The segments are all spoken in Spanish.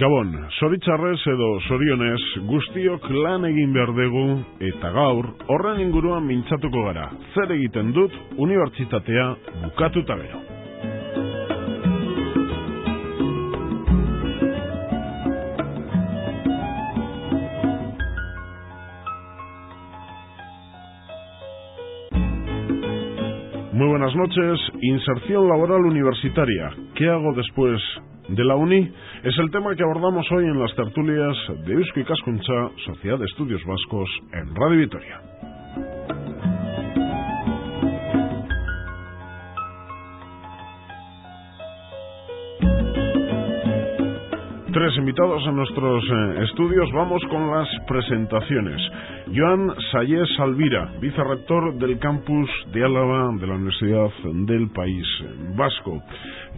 Gabon, zoritxarrez edo zorionez guztiok lan egin behar dugu eta gaur horren inguruan mintzatuko gara. Zer egiten dut unibertsitatea bukatuta gero. Muy buenas noches. Inserción laboral universitaria. ¿Qué hago después de la uni? Es el tema que abordamos hoy en las tertulias de Eusko Ikaskuntza, Sociedad de Estudios Vascos, en Radio Vitoria. Tres invitados en nuestros estudios. Vamos con las presentaciones. Joan Sayés Alvira, vicerrector del campus de Álava de la Universidad del País Vasco.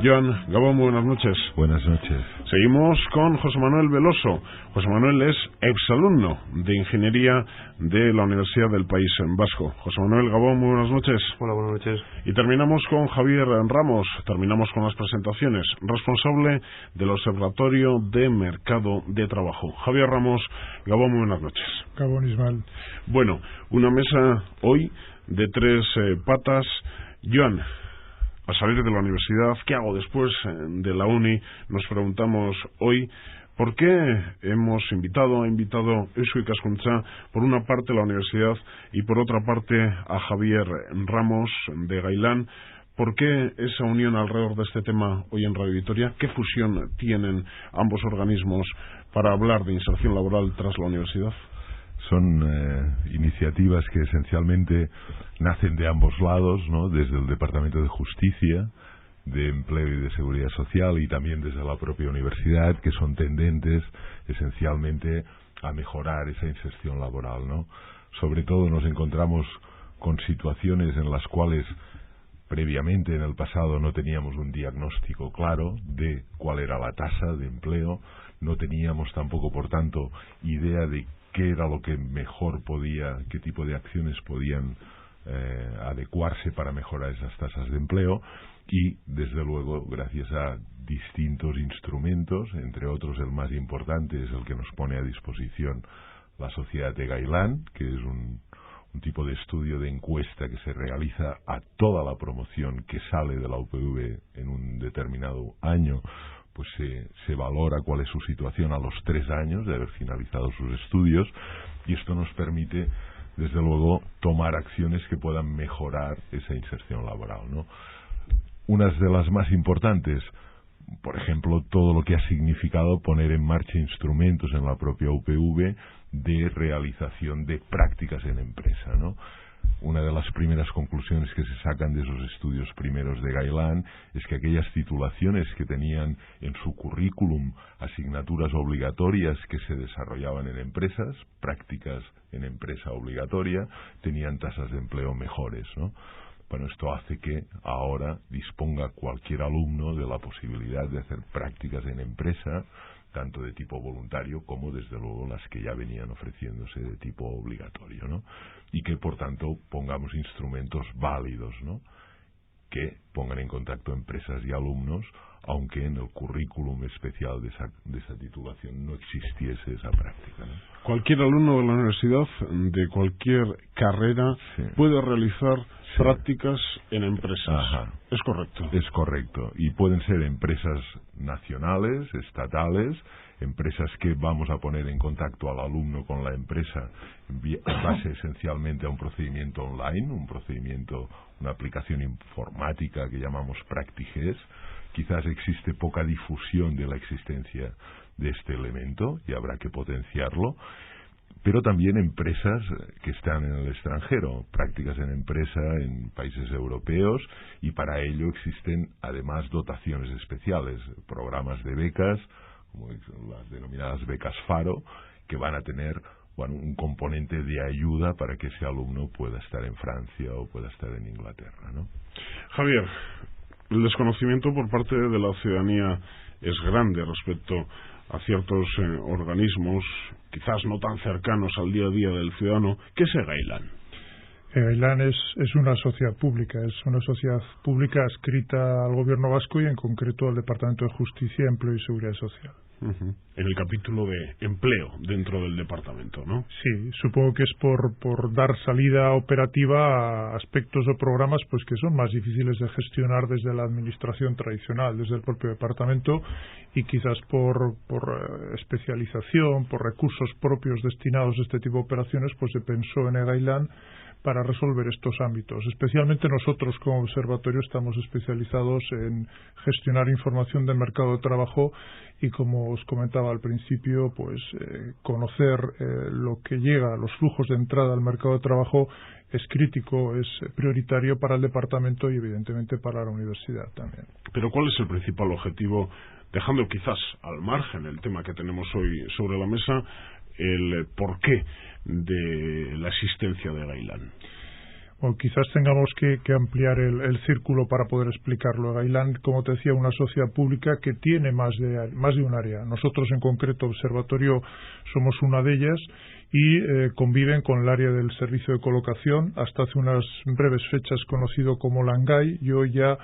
Joan, Gabón, muy buenas noches. Buenas noches. Seguimos con José Manuel Veloso. José Manuel es exalumno de Ingeniería de la Universidad del País Vasco. José Manuel, Gabón, muy buenas noches. Hola, buenas noches. Y terminamos con Javier Ramos. Terminamos con las presentaciones. Responsable del Observatorio de Mercado de Trabajo. Javier Ramos, Gabón, muy buenas noches. Gabón, Ismael. Bueno, una mesa hoy de tres patas. Joan, al salir de la universidad, ¿qué hago después de la uni? Nos preguntamos hoy por qué ha invitado Eusko Ikaskuntza, por una parte la universidad y por otra parte a Javier Ramos de Gailán. ¿Por qué esa unión alrededor de este tema hoy en Radio Vitoria? ¿Qué fusión tienen ambos organismos para hablar de inserción laboral tras la universidad? Son iniciativas que esencialmente nacen de ambos lados, ¿no? Desde el Departamento de Justicia, de Empleo y de Seguridad Social, y también desde la propia universidad, que son tendentes esencialmente a mejorar esa inserción laboral, ¿no? Sobre todo nos encontramos con situaciones en las cuales previamente en el pasado no teníamos un diagnóstico claro de cuál era la tasa de empleo, no teníamos tampoco, por tanto, idea de qué era lo que mejor qué tipo de acciones podían adecuarse para mejorar esas tasas de empleo, y desde luego gracias a distintos instrumentos, entre otros el más importante es el que nos pone a disposición la Sociedad de Gailán, que es un tipo de estudio de encuesta que se realiza a toda la promoción que sale de la UPV en un determinado año. Pues se valora cuál es su situación a los 3 años de haber finalizado sus estudios, y esto nos permite, desde luego, tomar acciones que puedan mejorar esa inserción laboral, ¿no? Unas de las más importantes, por ejemplo, todo lo que ha significado poner en marcha instrumentos en la propia UPV de realización de prácticas en empresa, ¿no? Una de las primeras conclusiones que se sacan de esos estudios primeros de Gailán es que aquellas titulaciones que tenían en su currículum asignaturas obligatorias que se desarrollaban en empresas, prácticas en empresa obligatoria, tenían tasas de empleo mejores, ¿no? Bueno, esto hace que ahora disponga cualquier alumno de la posibilidad de hacer prácticas en empresa, tanto de tipo voluntario como, desde luego, las que ya venían ofreciéndose de tipo obligatorio, ¿no? Y que, por tanto, pongamos instrumentos válidos, ¿no? Que pongan en contacto empresas y alumnos, aunque en el currículum especial de esa titulación no existiese esa práctica, ¿no? Cualquier alumno de la universidad, de cualquier carrera, sí, puede realizar prácticas en empresas. Ajá. ¿Es correcto? Es correcto. Y pueden ser empresas nacionales, estatales, empresas que vamos a poner en contacto al alumno con la empresa en base esencialmente a un procedimiento online, una aplicación informática que llamamos PractiGES. Quizás existe poca difusión de la existencia de este elemento y habrá que potenciarlo, pero también empresas que están en el extranjero, prácticas en empresa en países europeos, y para ello existen además dotaciones especiales, programas de becas, como las denominadas becas Faro, que van a tener un componente de ayuda para que ese alumno pueda estar en Francia o pueda estar en Inglaterra, ¿no? Javier, el desconocimiento por parte de la ciudadanía es grande respecto a ciertos organismos, quizás no tan cercanos al día a día del ciudadano. ¿Qué es EGAILAN? EGAILAN es una sociedad pública, adscrita al Gobierno vasco y en concreto al Departamento de Justicia, Empleo y Seguridad Social. En el capítulo de empleo dentro del departamento, ¿no? Sí, supongo que es por dar salida operativa a aspectos o programas pues que son más difíciles de gestionar desde la administración tradicional, desde el propio departamento, y quizás por especialización, por recursos propios destinados a este tipo de operaciones, pues se pensó en EGAILAN para resolver estos ámbitos. Especialmente nosotros como observatorio estamos especializados en gestionar información del mercado de trabajo y, como os comentaba al principio, pues conocer lo que llega, los flujos de entrada al mercado de trabajo es crítico, es prioritario para el departamento y evidentemente para la universidad también. Pero ¿cuál es el principal objetivo, dejando quizás al margen el tema que tenemos hoy sobre la mesa, el porqué de la existencia de EGAILAN? Bueno, quizás tengamos que ampliar el círculo para poder explicarlo. EGAILAN, como te decía, una sociedad pública que tiene más de un área. Nosotros, en concreto, Observatorio, somos una de ellas y conviven con el área del servicio de colocación, hasta hace unas breves fechas conocido como Langai, y hoy ya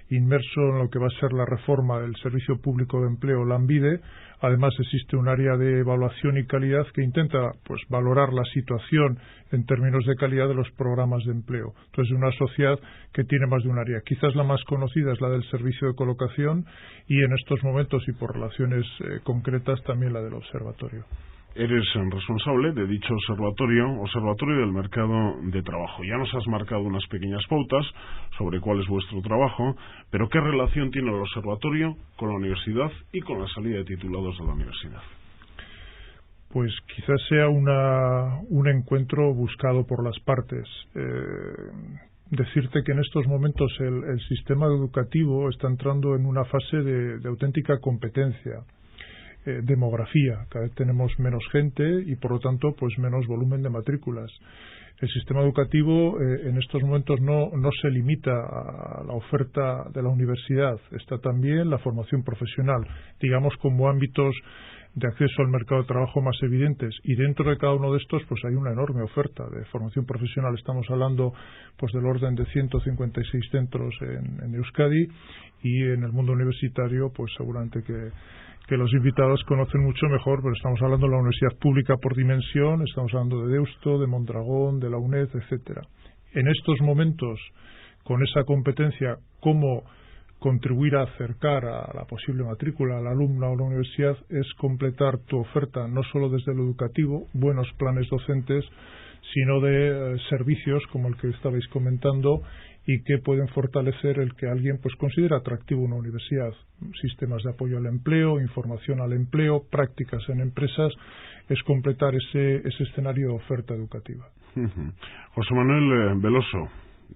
inmerso en lo que va a ser la reforma del Servicio Público de Empleo, Lanbide. Además, existe un área de evaluación y calidad que intenta pues valorar la situación en términos de calidad de los programas de empleo. Entonces, una sociedad que tiene más de un área. Quizás la más conocida es la del servicio de colocación y en estos momentos y por relaciones concretas también la del observatorio. Eres responsable de dicho observatorio del mercado de trabajo. Ya nos has marcado unas pequeñas pautas sobre cuál es vuestro trabajo, pero ¿qué relación tiene el observatorio con la universidad y con la salida de titulados de la universidad? Pues quizás sea un encuentro buscado por las partes. Decirte que en estos momentos el sistema educativo está entrando en una fase de auténtica competencia. Demografía, cada vez tenemos menos gente y por lo tanto pues menos volumen de matrículas. El sistema educativo en estos momentos no se limita a la oferta de la universidad, está también la formación profesional, digamos como ámbitos de acceso al mercado de trabajo más evidentes, y dentro de cada uno de estos pues hay una enorme oferta de formación profesional. Estamos hablando pues del orden de 156 centros en Euskadi, y en el mundo universitario pues seguramente que los invitados conocen mucho mejor, pero estamos hablando de la universidad pública por dimensión, estamos hablando de Deusto, de Mondragón, de la UNED, etcétera. En estos momentos, con esa competencia, cómo contribuir a acercar a la posible matrícula al alumno a la universidad es completar tu oferta, no solo desde lo educativo, buenos planes docentes, sino de servicios como el que estabais comentando, y que pueden fortalecer el que alguien pues considera atractivo una universidad. Sistemas de apoyo al empleo, información al empleo, prácticas en empresas, es completar ese escenario de oferta educativa. José Manuel Veloso,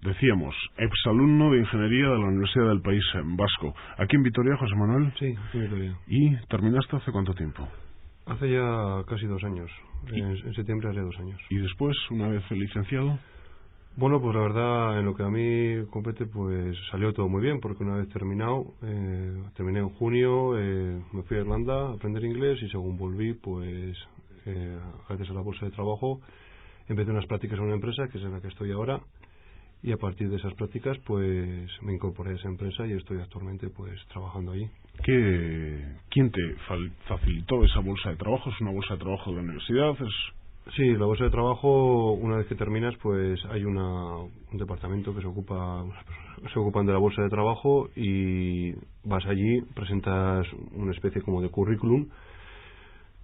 decíamos, exalumno de Ingeniería de la Universidad del País Vasco. ¿Aquí en Vitoria, José Manuel? Sí, aquí en Vitoria. ¿Y terminaste hace cuánto tiempo? Hace ya casi 2 años. En septiembre hace 2 años. ¿Y después, una vez licenciado? Bueno, pues la verdad, en lo que a mí compete, pues salió todo muy bien, porque una vez terminado, terminé en junio, me fui a Irlanda a aprender inglés, y según volví, pues gracias a la bolsa de trabajo, empecé unas prácticas en una empresa, que es en la que estoy ahora, y a partir de esas prácticas, pues me incorporé a esa empresa y estoy actualmente pues trabajando allí. ¿Quién te facilitó esa bolsa de trabajo? ¿Es una bolsa de trabajo de la universidad? Sí, la bolsa de trabajo, una vez que terminas, pues hay un departamento que se ocupan de la bolsa de trabajo, y vas allí, presentas una especie como de currículum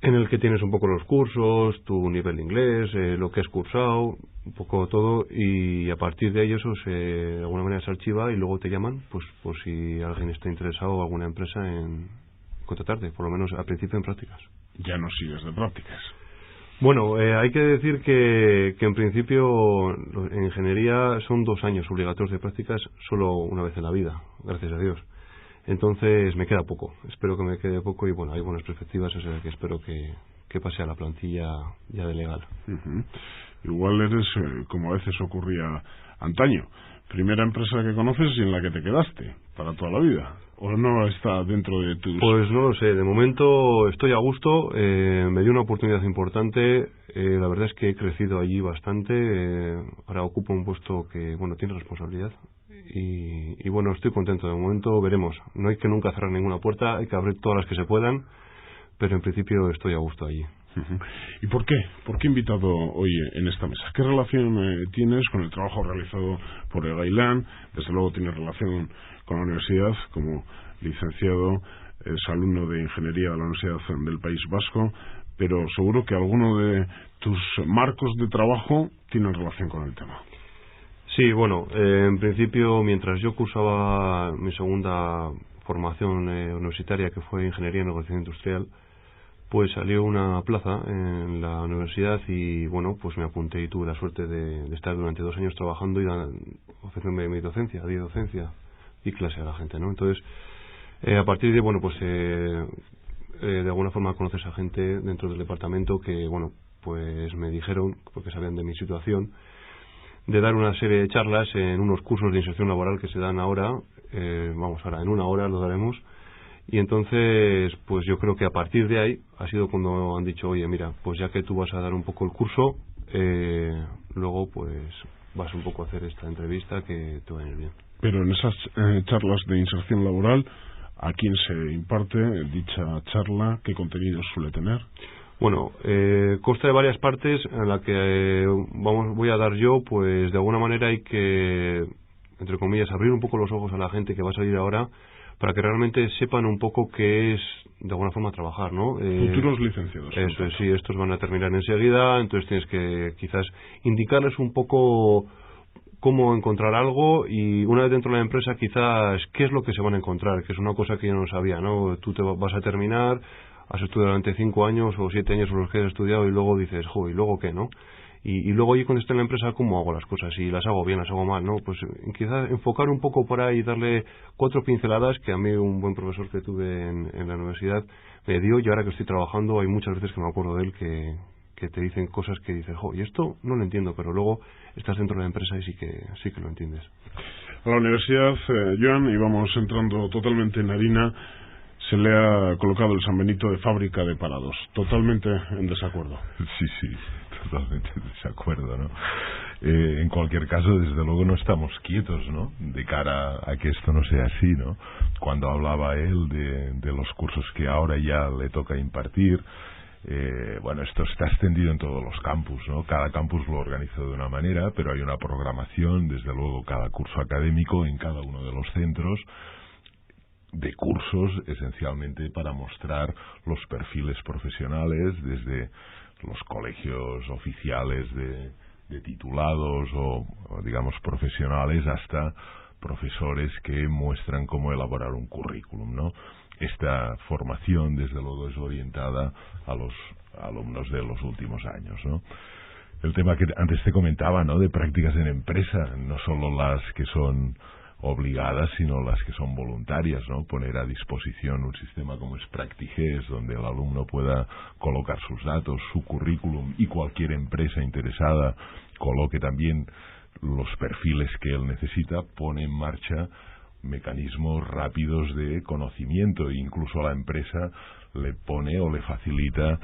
en el que tienes un poco los cursos, tu nivel de inglés, lo que has cursado, un poco todo, y a partir de ahí eso de alguna manera se archiva y luego te llaman pues por si alguien está interesado, alguna empresa, en contratarte, por lo menos al principio en prácticas. Ya no sigues de prácticas. Bueno, hay que decir que en principio en ingeniería son 2 años obligatorios de prácticas, solo una vez en la vida, gracias a Dios. Entonces me queda poco, espero que me quede poco y bueno, hay buenas perspectivas, o sea que espero que pase a la plantilla ya de legal. Igual eres, como a veces ocurría antaño, primera empresa que conoces y en la que te quedaste para toda la vida, ¿o no está dentro de tus...? Pues no lo sé, de momento estoy a gusto, me dio una oportunidad importante, la verdad es que he crecido allí bastante, ahora ocupo un puesto que, bueno, tiene responsabilidad y bueno, estoy contento, de momento veremos, no hay que nunca cerrar ninguna puerta, hay que abrir todas las que se puedan, pero en principio estoy a gusto allí. ¿Y por qué? ¿Por qué invitado hoy en esta mesa? ¿Qué relación tienes con el trabajo realizado por Gailán? Desde luego tienes relación con la universidad, como licenciado, es alumno de Ingeniería de la Universidad del País Vasco, pero seguro que alguno de tus marcos de trabajo tiene relación con el tema. Sí, bueno, en principio, mientras yo cursaba mi segunda formación universitaria, que fue Ingeniería en Negociación Industrial, pues salió una plaza en la universidad y bueno, pues me apunté y tuve la suerte de estar durante 2 años trabajando y ofreciéndome mi docencia, y clase a la gente, ¿no? Entonces, a partir de, bueno, pues de alguna forma conoces a gente dentro del departamento que, bueno, pues me dijeron, porque sabían de mi situación, de dar una serie de charlas en unos cursos de inserción laboral que se dan ahora, ahora en 1 hora lo daremos. Y entonces, pues yo creo que a partir de ahí ha sido cuando han dicho, oye, mira, pues ya que tú vas a dar un poco el curso, luego pues vas un poco a hacer esta entrevista que te va a ir bien. Pero en esas charlas de inserción laboral, ¿a quién se imparte dicha charla? ¿Qué contenido suele tener? Bueno, consta de varias partes en la que voy a dar yo, pues de alguna manera hay que, entre comillas, abrir un poco los ojos a la gente que va a salir ahora, para que realmente sepan un poco qué es, de alguna forma, trabajar, ¿no? Futuros licenciados. Eso es, sí, estos van a terminar enseguida, entonces tienes que quizás indicarles un poco cómo encontrar algo y una vez dentro de la empresa quizás qué es lo que se van a encontrar, que es una cosa que yo no sabía, ¿no? Tú te vas a terminar, has estudiado durante 5 años o 7 años o los que has estudiado y luego dices, ¿y luego qué, no? Y luego allí cuando esté en la empresa, ¿cómo hago las cosas? Si las hago bien, las hago mal, ¿no? Pues quizás enfocar un poco por ahí y darle 4 pinceladas que a mí un buen profesor que tuve en la universidad me dio, y ahora que estoy trabajando hay muchas veces que me acuerdo de él que te dicen cosas que dices, y esto no lo entiendo, pero luego estás dentro de la empresa y sí que lo entiendes. A la universidad, Joan, y vamos entrando totalmente en harina, se le ha colocado el San Benito de fábrica de parados. Totalmente en desacuerdo. Sí, totalmente en desacuerdo, ¿no? En cualquier caso, desde luego no estamos quietos, ¿no? De cara a que esto no sea así, ¿no? Cuando hablaba él de los cursos que ahora ya le toca impartir, bueno, esto está extendido en todos los campus, ¿no? Cada campus lo organiza de una manera, pero hay una programación, desde luego, cada curso académico en cada uno de los centros, de cursos esencialmente para mostrar los perfiles profesionales desde los colegios oficiales de titulados o digamos profesionales hasta profesores que muestran cómo elaborar un currículum, ¿no? Esta formación desde luego es orientada a los alumnos de los últimos años, ¿no? El tema que antes te comentaba, ¿no? De prácticas en empresa, no solo las que son obligadas, sino las que son voluntarias, ¿no? Poner a disposición un sistema como es PractiGES, donde el alumno pueda colocar sus datos, su currículum, y cualquier empresa interesada coloque también los perfiles que él necesita, pone en marcha mecanismos rápidos de conocimiento, e incluso a la empresa le pone o le facilita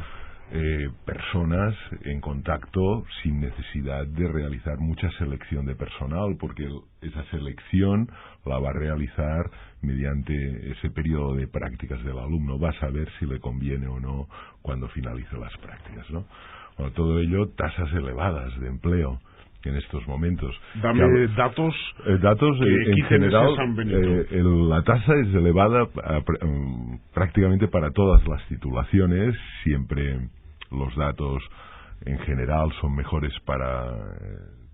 personas en contacto sin necesidad de realizar mucha selección de personal, porque esa selección la va a realizar mediante ese periodo de prácticas del alumno. Va a saber si le conviene o no cuando finalice las prácticas, ¿no? Bueno, todo ello, tasas elevadas de empleo en estos momentos. Dame datos. Datos en general, la tasa es elevada prácticamente para todas las titulaciones. Siempre los datos en general son mejores para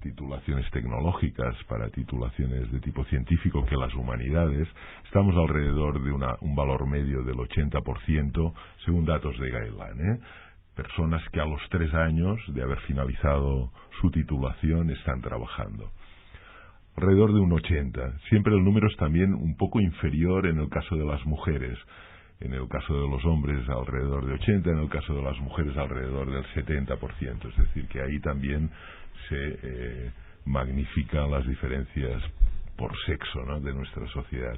titulaciones tecnológicas, para titulaciones de tipo científico, que las humanidades. Estamos alrededor de un valor medio del 80%, según datos de Gailán, personas que a los 3 años de haber finalizado su titulación están trabajando. alrededor de un 80. Siempre el número es también un poco inferior en el caso de las mujeres. En el caso de los hombres alrededor de 80, en el caso de las mujeres alrededor del 70%. Es decir, que ahí también se magnifican las diferencias por sexo, ¿no?, de nuestra sociedad.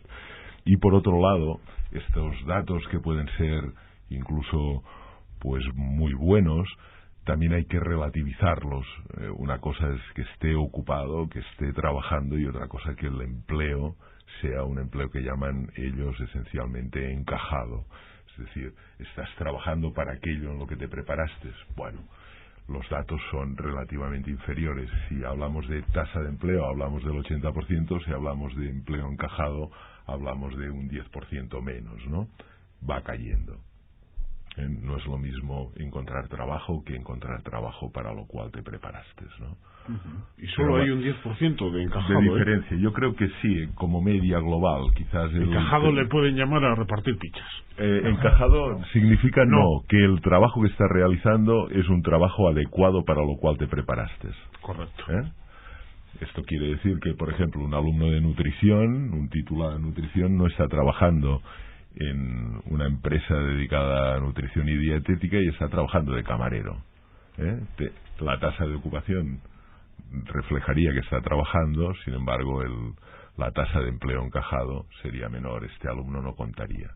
Y por otro lado, estos datos que pueden ser incluso pues muy buenos, también hay que relativizarlos. Una cosa es que esté ocupado, que esté trabajando, y otra cosa que el empleo sea un empleo que llaman ellos esencialmente encajado. Es decir, estás trabajando para aquello en lo que te preparaste. Bueno, los datos son relativamente inferiores. Si hablamos de tasa de empleo, hablamos del 80%. Si hablamos de empleo encajado, hablamos de un 10% menos, ¿no? Va cayendo. No es lo mismo encontrar trabajo que encontrar trabajo para lo cual te preparaste, ¿no? Y solo hay un 10% de encajado. De diferencia. Yo creo que sí, como media global. Quizás encajado le pueden llamar a repartir pizzas. Encajado significa que el trabajo que estás realizando es un trabajo adecuado para lo cual te preparaste. Correcto. Esto quiere decir que, por ejemplo, un alumno de nutrición, un titulado de nutrición, no está trabajando en una empresa dedicada a nutrición y dietética y está trabajando de camarero. La tasa de ocupación reflejaría que está trabajando, sin embargo la tasa de empleo encajado sería menor. Este alumno no contaría.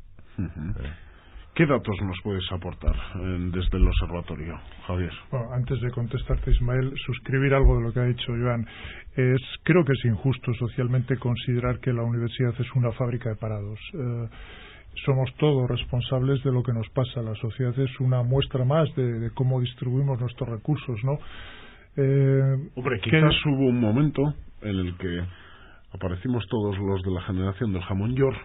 ¿Qué datos nos puedes aportar desde el observatorio, Javier? Bueno, antes de contestarte, Ismael, suscribir algo de lo que ha dicho Joan. Creo que es injusto socialmente considerar que la universidad es una fábrica de parados. Somos todos responsables de lo que nos pasa. La sociedad es una muestra más de cómo distribuimos nuestros recursos, ¿no? Hombre, quizás hubo un momento en el que aparecimos todos los de la generación del jamón york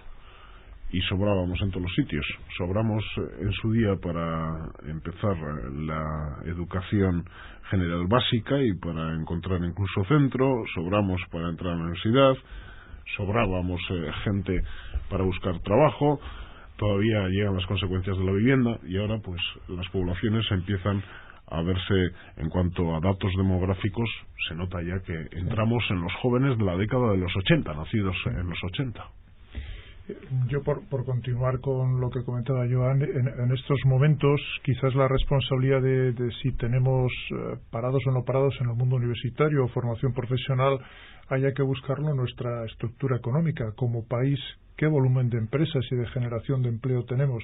y sobrábamos en todos los sitios. Sobramos en su día para empezar la educación general básica y para encontrar incluso centro, sobramos para entrar a la universidad, sobrábamos gente para buscar trabajo, todavía llegan las consecuencias de la vivienda y ahora pues las poblaciones empiezan a verse. En cuanto a datos demográficos, se nota ya que entramos en los jóvenes de la década de los 80, nacidos en los 80. Yo, por continuar con lo que comentaba Joan, en estos momentos quizás la responsabilidad de si tenemos parados o no parados en el mundo universitario o formación profesional haya que buscarlo en nuestra estructura económica como país. ¿Qué volumen de empresas y de generación de empleo tenemos?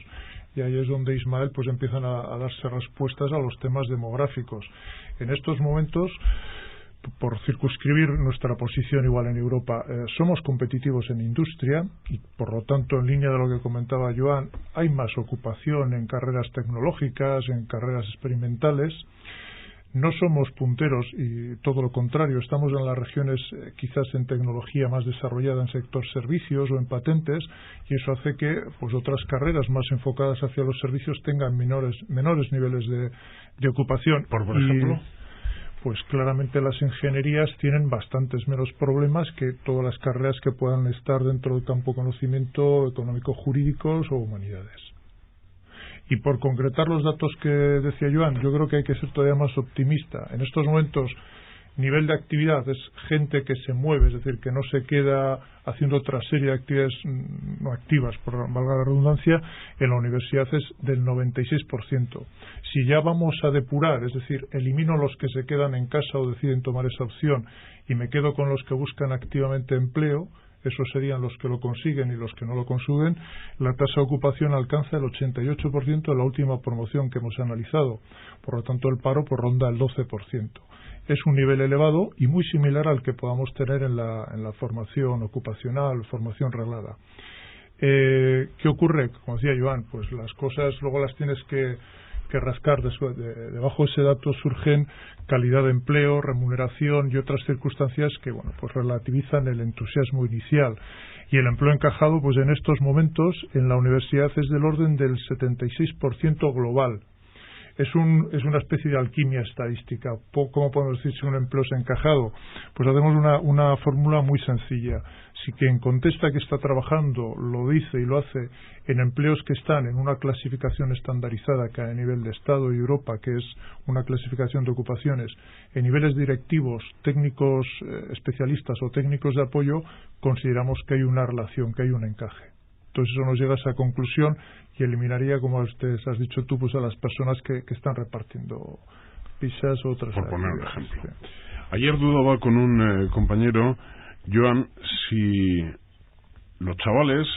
Y ahí es donde, Ismael, pues empiezan a darse respuestas a los temas demográficos. En estos momentos, por circunscribir nuestra posición igual en Europa, somos competitivos en industria y, por lo tanto, en línea de lo que comentaba Joan, hay más ocupación en carreras tecnológicas, en carreras experimentales. No somos punteros y todo lo contrario, estamos en las regiones quizás en tecnología más desarrollada, en sector servicios o en patentes, y eso hace que pues otras carreras más enfocadas hacia los servicios tengan menores niveles de ocupación. Por ejemplo, pues claramente las ingenierías tienen bastantes menos problemas que todas las carreras que puedan estar dentro del campo conocimiento económico-jurídicos o humanidades. Y por concretar los datos que decía Joan, yo creo que hay que ser todavía más optimista. En estos momentos, nivel de actividad es gente que se mueve, es decir, que no se queda haciendo otra serie de actividades no activas, por valga la redundancia, en la universidad es del 96%. Si ya vamos a depurar, es decir, elimino los que se quedan en casa o deciden tomar esa opción y me quedo con los que buscan activamente empleo, esos serían los que lo consiguen y los que no lo consiguen, la tasa de ocupación alcanza el 88% en la última promoción que hemos analizado. Por lo tanto, el paro pues ronda el 12%. Es un nivel elevado y muy similar al que podamos tener en la formación ocupacional, formación reglada. ¿Qué ocurre? Como decía Joan, pues las cosas luego las tienes que rascar. Debajo de ese dato surgen calidad de empleo, remuneración y otras circunstancias que pues relativizan el entusiasmo inicial. Y el empleo encajado, pues en estos momentos en la universidad es del orden del 76% global. es una especie de alquimia estadística. ¿Cómo podemos decir si un empleo es encajado? Pues hacemos una fórmula muy sencilla. Si quien contesta que está trabajando lo dice y lo hace en empleos que están en una clasificación estandarizada que hay a nivel de Estado y Europa, que es una clasificación de ocupaciones, en niveles directivos, técnicos especialistas o técnicos de apoyo, consideramos que hay una relación, que hay un encaje. Entonces eso nos lleva a esa conclusión y eliminaría, como has dicho tú, pues a las personas que están repartiendo pizzas o otras. Por poner un ejemplo. Sí. Ayer dudaba con un compañero, Joan, si los chavales,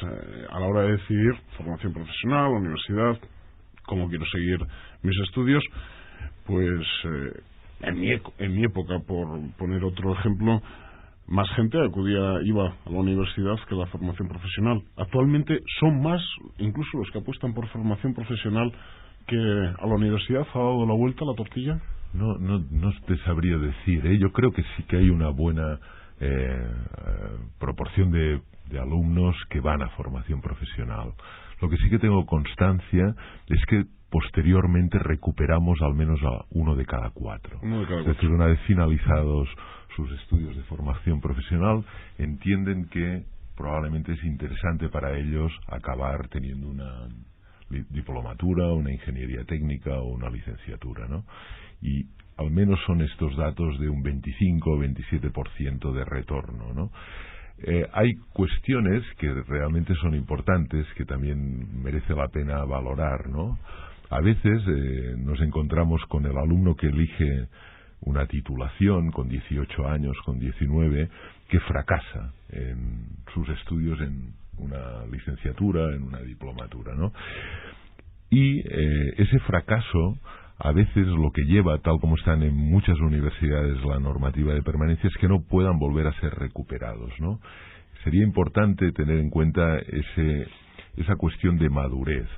a la hora de decidir formación profesional, universidad, cómo quiero seguir mis estudios, pues en mi época, por poner otro ejemplo, más gente iba a la universidad que a la formación profesional. Actualmente son más, incluso los que apuestan por formación profesional, que a la universidad. ¿Ha dado la vuelta la tortilla? No te sabría decir, ¿eh? Yo creo que sí que hay una buena proporción de alumnos que van a formación profesional. Lo que sí que tengo constancia es que posteriormente recuperamos al menos a uno de cada cuatro. Es decir, una vez finalizados sus estudios de formación profesional, entienden que probablemente es interesante para ellos acabar teniendo una diplomatura, una ingeniería técnica o una licenciatura, ¿no? Y al menos son estos datos de un 25 o 27% de retorno, ¿no? Hay cuestiones que realmente son importantes, que también merece la pena valorar, ¿no? A veces nos encontramos con el alumno que elige una titulación con 18 años, con 19, que fracasa en sus estudios en una licenciatura, en una diplomatura, ¿no? Y ese fracaso a veces lo que lleva, tal como están en muchas universidades la normativa de permanencia, es que no puedan volver a ser recuperados, ¿no? Sería importante tener en cuenta esa cuestión de madurez.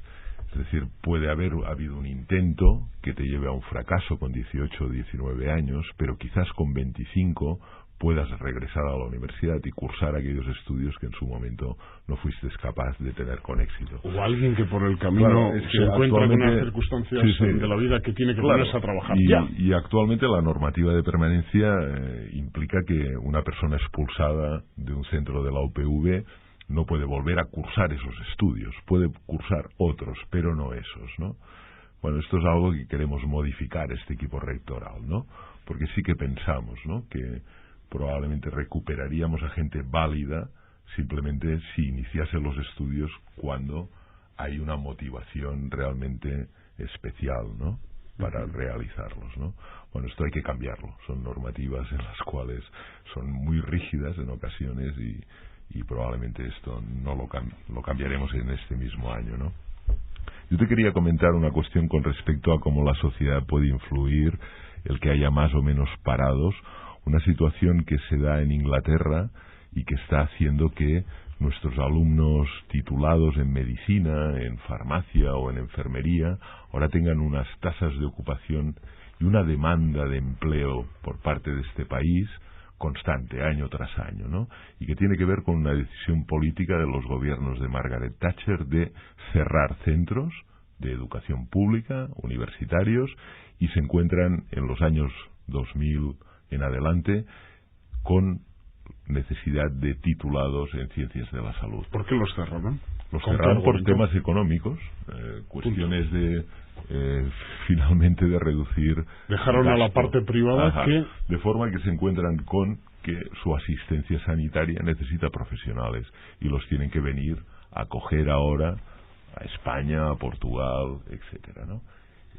Es decir, puede haber habido un intento que te lleve a un fracaso con 18 o 19 años, pero quizás con 25 puedas regresar a la universidad y cursar aquellos estudios que en su momento no fuiste capaz de tener con éxito. O alguien que por el camino se encuentra con unas circunstancias de la vida que tiene que ponerse a trabajar. Y actualmente la normativa de permanencia implica que una persona expulsada de un centro de la UPV no puede volver a cursar esos estudios, puede cursar otros, pero no esos, ¿no? Bueno, esto es algo que queremos modificar este equipo rectoral, ¿no? Porque sí que pensamos, ¿no?, que probablemente recuperaríamos a gente válida simplemente si iniciase los estudios cuando hay una motivación realmente especial, ¿no?, para realizarlos, ¿no? Bueno, esto hay que cambiarlo. Son normativas en las cuales son muy rígidas en ocasiones y probablemente esto no lo cambiaremos en este mismo año, ¿no? Yo te quería comentar una cuestión con respecto a cómo la sociedad puede influir el que haya más o menos parados, una situación que se da en Inglaterra y que está haciendo que nuestros alumnos titulados en medicina, en farmacia o en enfermería ahora tengan unas tasas de ocupación y una demanda de empleo por parte de este país constante, año tras año, ¿no? Y que tiene que ver con una decisión política de los gobiernos de Margaret Thatcher de cerrar centros de educación pública, universitarios, y se encuentran en los años 2000 en adelante con necesidad de titulados en ciencias de la salud. ¿Por qué los cerraron? Los cerraron por temas económicos, cuestiones de finalmente de reducir. Dejaron gasto a la parte privada de forma que se encuentran con que su asistencia sanitaria necesita profesionales y los tienen que venir a acoger ahora a España, a Portugal, etcétera, ¿no?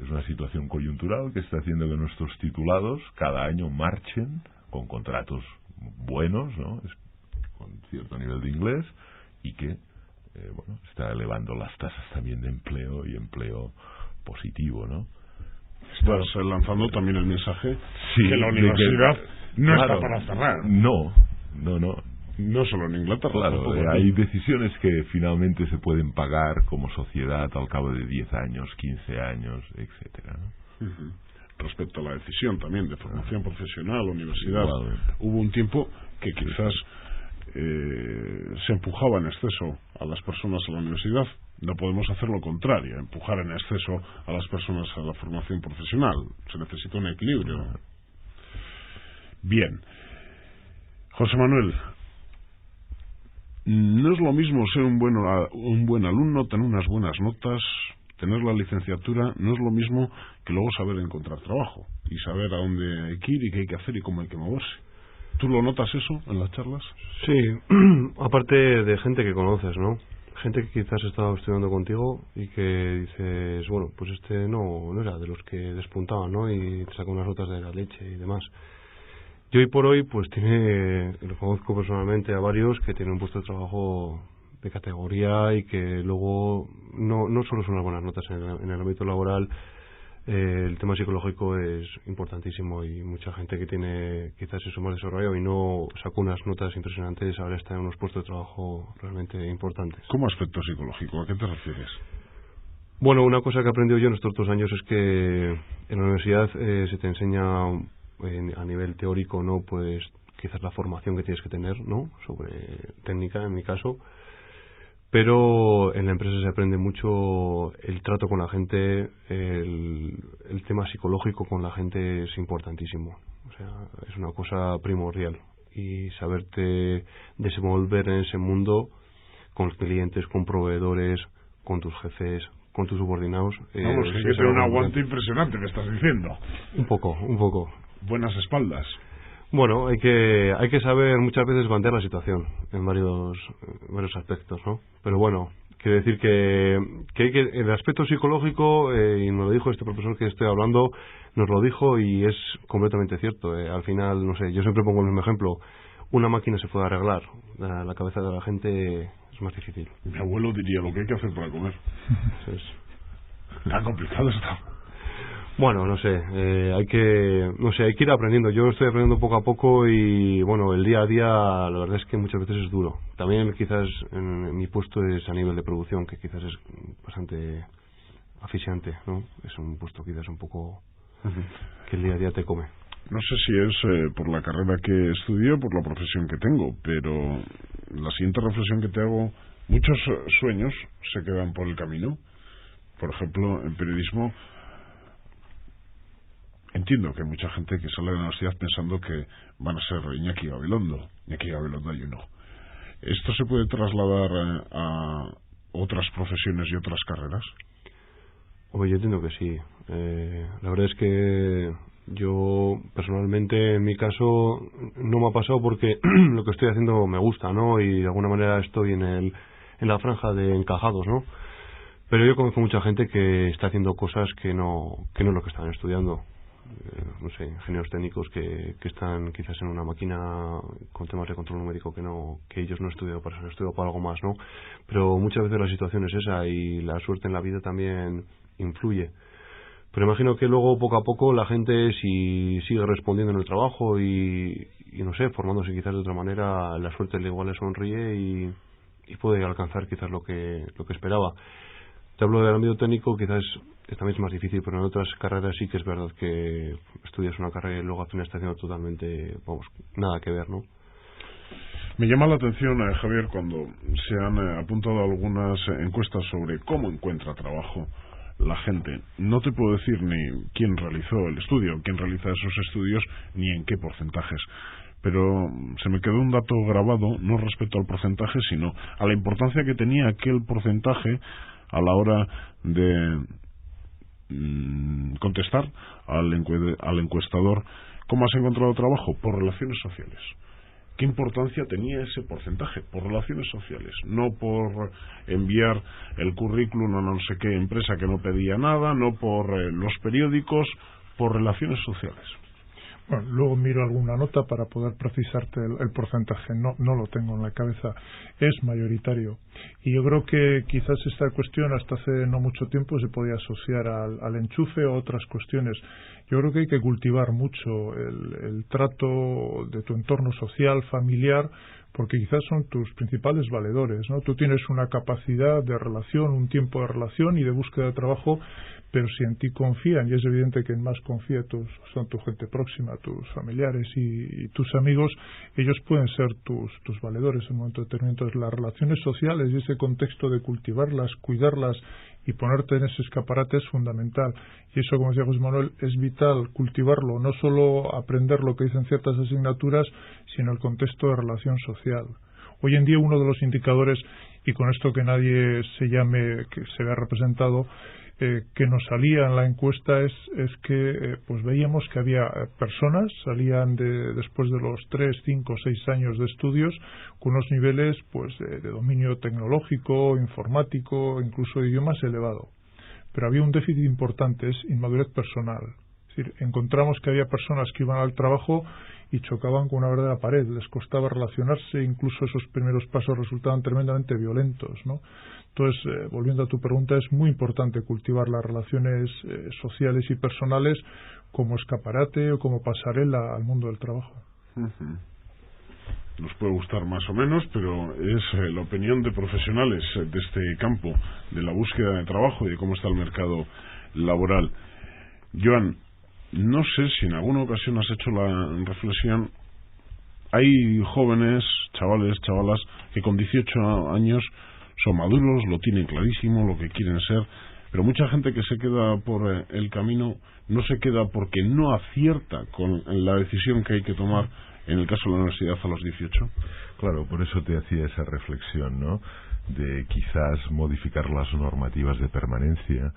Es una situación coyuntural que está haciendo que nuestros titulados cada año marchen con contratos buenos, ¿no?, con cierto nivel de inglés, y que está elevando las tasas también de empleo y empleo positivo, ¿no? Estás lanzando también el mensaje que la universidad no está para cerrar. No solo en Inglaterra. Claro, hay decisiones que finalmente se pueden pagar como sociedad al cabo de 10 años, 15 años, etcétera, ¿no? Respecto a la decisión también de formación profesional, universidad, hubo un tiempo que quizás se empujaba en exceso a las personas a la universidad. No podemos hacer lo contrario, empujar en exceso a las personas a la formación profesional. Se necesita un equilibrio. Bien. José Manuel, no es lo mismo ser un buen alumno, tener unas buenas notas, tener la licenciatura, no es lo mismo que luego saber encontrar trabajo y saber a dónde hay que ir y qué hay que hacer y cómo hay que moverse. ¿Tú lo notas eso en las charlas? Sí, aparte de gente que conoces, ¿no? Gente que quizás estaba estudiando contigo y que dices, bueno, pues este no era de los que despuntaban, ¿no? Y te saca unas notas de la leche y demás. Y hoy por hoy, pues lo conozco personalmente a varios que tienen un puesto de trabajo de categoría y que luego no solo son las buenas notas en el ámbito laboral. El tema psicológico es importantísimo y mucha gente que tiene quizás eso más desarrollado y no sacó unas notas impresionantes ahora está en unos puestos de trabajo realmente importantes. ¿Cómo aspecto psicológico? ¿A qué te refieres? Bueno, una cosa que he aprendido yo en estos 2 años es que en la universidad se te enseña a nivel teórico, ¿no? Pues quizás la formación que tienes que tener, ¿no? Sobre técnica, en mi caso. Pero en la empresa se aprende mucho el trato con la gente, el tema psicológico con la gente es importantísimo. O sea, es una cosa primordial. Y saberte desenvolver en ese mundo con los clientes, con proveedores, con tus jefes, con tus subordinados. Vamos, hay que tener un aguante impresionante, me estás diciendo. Un poco. Buenas espaldas. Bueno, hay que saber muchas veces bandear la situación en varios aspectos, ¿no? Pero bueno, quiero decir que el aspecto psicológico, y nos lo dijo este profesor que estoy hablando, nos lo dijo y es completamente cierto. Al final, no sé, yo siempre pongo el mismo ejemplo. Una máquina se puede arreglar, la cabeza de la gente es más difícil. Mi abuelo diría lo que hay que hacer para comer. Tan complicado está. Bueno, no sé, hay que ir aprendiendo. Yo estoy aprendiendo poco a poco y, bueno, el día a día la verdad es que muchas veces es duro. También quizás en mi puesto es a nivel de producción, que quizás es bastante asfixiante, ¿no? Es un puesto quizás un poco que el día a día te come. No sé si es por la carrera que estudié o por la profesión que tengo, pero la siguiente reflexión que te hago, muchos sueños se quedan por el camino. Por ejemplo, en periodismo, entiendo que hay mucha gente que sale de la universidad pensando que van a ser Iñaki Gabilondo. Iñaki Gabilondo hay uno. ¿Esto se puede trasladar a otras profesiones y otras carreras? Hombre, yo entiendo que sí. La verdad es que yo personalmente, en mi caso, no me ha pasado porque lo que estoy haciendo me gusta, ¿no? Y de alguna manera estoy en la franja de encajados, ¿no? Pero yo conozco mucha gente que está haciendo cosas que no es lo que están estudiando. No sé, ingenieros técnicos que están quizás en una máquina con temas de control numérico que ellos no han estudiado para eso, han estudiado para algo más, ¿no? Pero muchas veces la situación es esa y la suerte en la vida también influye. Pero imagino que luego poco a poco la gente, si sigue respondiendo en el trabajo y no sé, formándose quizás de otra manera, la suerte igual le sonríe y puede alcanzar quizás lo que esperaba. Te hablo del ámbito técnico, quizás también es más difícil, pero en otras carreras sí que es verdad que estudias una carrera y luego al final estás haciendo totalmente, nada que ver, ¿no? Me llama la atención, Javier, cuando se han apuntado algunas encuestas sobre cómo encuentra trabajo la gente. No te puedo decir ni quién realizó el estudio, quién realiza esos estudios, ni en qué porcentajes. Pero se me quedó un dato grabado, no respecto al porcentaje, sino a la importancia que tenía aquel porcentaje a la hora de contestar al encuestador ¿cómo has encontrado trabajo? Por relaciones sociales. ¿Qué importancia tenía ese porcentaje? Por relaciones sociales, no por enviar el currículum a no sé qué empresa que no pedía nada, no por los periódicos, por relaciones sociales. Bueno, luego miro alguna nota para poder precisarte el porcentaje. No lo tengo en la cabeza. Es mayoritario. Y yo creo que quizás esta cuestión hasta hace no mucho tiempo se podía asociar al enchufe o otras cuestiones. Yo creo que hay que cultivar mucho el trato de tu entorno social, familiar, porque quizás son tus principales valedores, ¿no? Tú tienes una capacidad de relación, un tiempo de relación y de búsqueda de trabajo, pero si en ti confían, y es evidente que en más confía son tu gente próxima, tus familiares y tus amigos, ellos pueden ser tus valedores en un momento determinado. Entonces, las relaciones sociales y ese contexto de cultivarlas, cuidarlas y ponerte en ese escaparate es fundamental. Y eso, como decía José Manuel, es vital cultivarlo, no solo aprender lo que dicen ciertas asignaturas, sino el contexto de relación social. Hoy en día uno de los indicadores, y con esto que nadie se llame, que se vea representado, que nos salía en la encuesta es que pues veíamos que había personas, salían después de los 3, 5, 6 años de estudios, con unos niveles pues de dominio tecnológico, informático, incluso de idiomas elevado. Pero había un déficit importante, es inmadurez personal. Es decir, encontramos que había personas que iban al trabajo y chocaban con una verdadera pared, les costaba relacionarse, incluso esos primeros pasos resultaban tremendamente violentos, ¿no? Entonces, volviendo a tu pregunta, es muy importante cultivar las relaciones sociales y personales como escaparate o como pasarela al mundo del trabajo. Nos puede gustar más o menos, pero es la opinión de profesionales de este campo, de la búsqueda de trabajo y de cómo está el mercado laboral. Joan, no sé si en alguna ocasión has hecho la reflexión. Hay jóvenes, chavales, chavalas, que con 18 años son maduros, lo tienen clarísimo, lo que quieren ser, pero mucha gente que se queda por el camino no se queda porque no acierta con la decisión que hay que tomar en el caso de la universidad a los 18. Claro, por eso te hacía esa reflexión, ¿no? De quizás modificar las normativas de permanencia